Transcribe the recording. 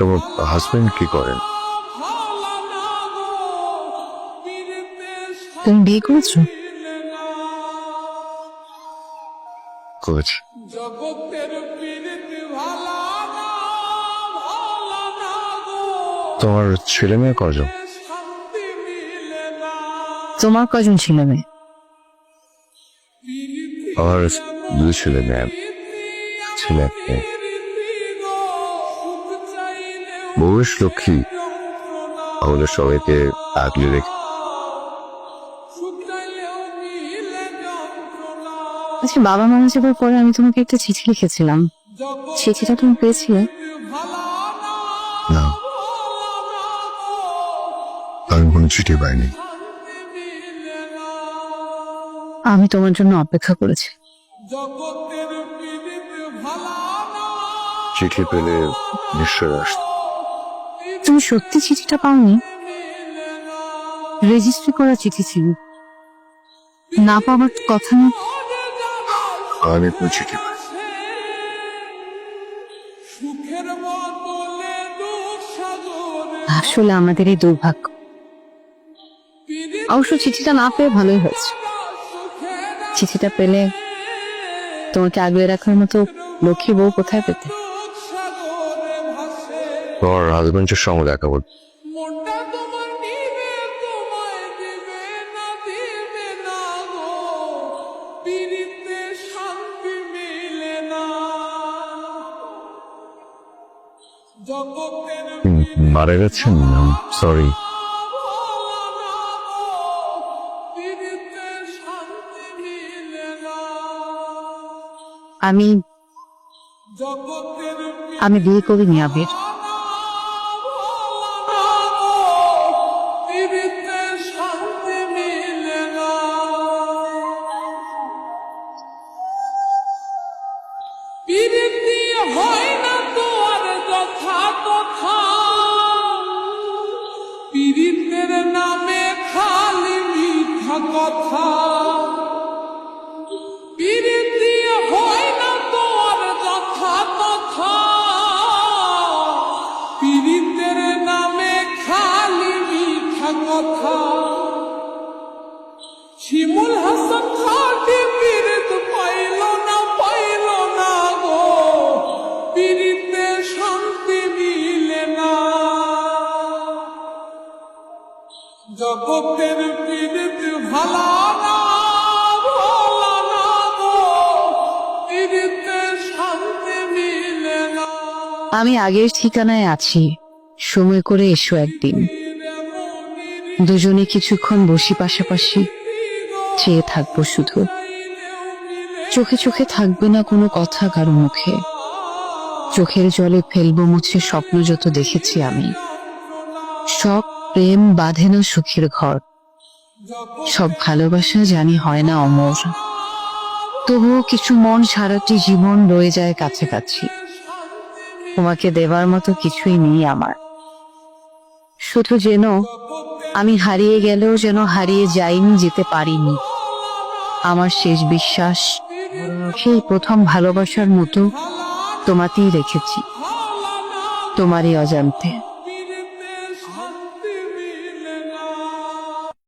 তোমার হাজবেন্ড কি করেন? তুমি বিয়ে করেছো? করেছি। তোমার ছেলে মেয়ে কজন? তোমার কজন ছেলে মেয়ে? আমার দুই ছেলে মেয়ে, ছেলে এক মেয়ে। বউয়ের লক্ষ্মী আমাদের সবাইকে আগলে রেখে। আচ্ছা, বাবা মারা যাবার পরে আমি তোমাকে একটা চিঠি লিখেছিলাম, চিঠিটা তুমি পেয়েছিলে? না, আমি কোনো চিঠি পাইনি। আমি তোমার জন্য অপেক্ষা করেছি। চিঠি পেলে নিশ্চয় আসত। তুমি সত্যি চিঠিটা পাওনি? রেজিস্ট্রি করা চিঠি ছিল, না পাওয়ার কথা না। আমি কোনো চিঠি পাই। আসলে আমাদের এই দুর্ভাগ্য। অবশ্য চিঠিটা না পেয়ে ভালোই হয়েছে। চিঠিটা পেলে তোমাকে আগলে রাখার মতো লক্ষ্মী বউ কোথায় পেতে? তোমার হাজবেন্ডের সঙ্গে দেখা বল। মারা গেছেন? সরি। আমি বিয়ে করিনি আবির। পীড়িতের নামে খালি মিথ্যা কথা, পীড়িতি হয় না তোর যথা তথা, পীড়িতের নামে খালি মিথ্যা কথা। শিমুল হাসান খাটি পীড়িত পাইল না গো, পীড়িতে শান্তি মিলে না। জগতের পীড়িত ভালা না ভোলা না গো, পীড়িতে শান্তি মিলে না। আমি আগের ঠিকানায় আছি, সময় করে এসো একদিন। দুজনে কিছুক্ষণ বসি পাশাপাশি, চেয়ে থাকবো শুধু। চোখে চোখে থাকবে না কোনো কথা কারো মুখে, চোখের জলে ফেলবো মুছে স্বপ্ন যত দেখেছি আমি। সব প্রেম বাঁধে না সুখের ঘর, সব ভালোবাসা জানি হয় না অমর। তবুও কিছু মন সারাটি জীবন রয়ে যায় কাছাকাছি। তোমাকে দেবার মতো কিছুই নেই আমার, শুধু যেন আমি হারিয়ে গেলেও যেন হারিয়ে যাইনি, যেতে পারিনি। আমার শেষ বিশ্বাস সেই প্রথম ভালোবাসার মতো তোমাতেই রেখেছি, তোমারই অজান্তে।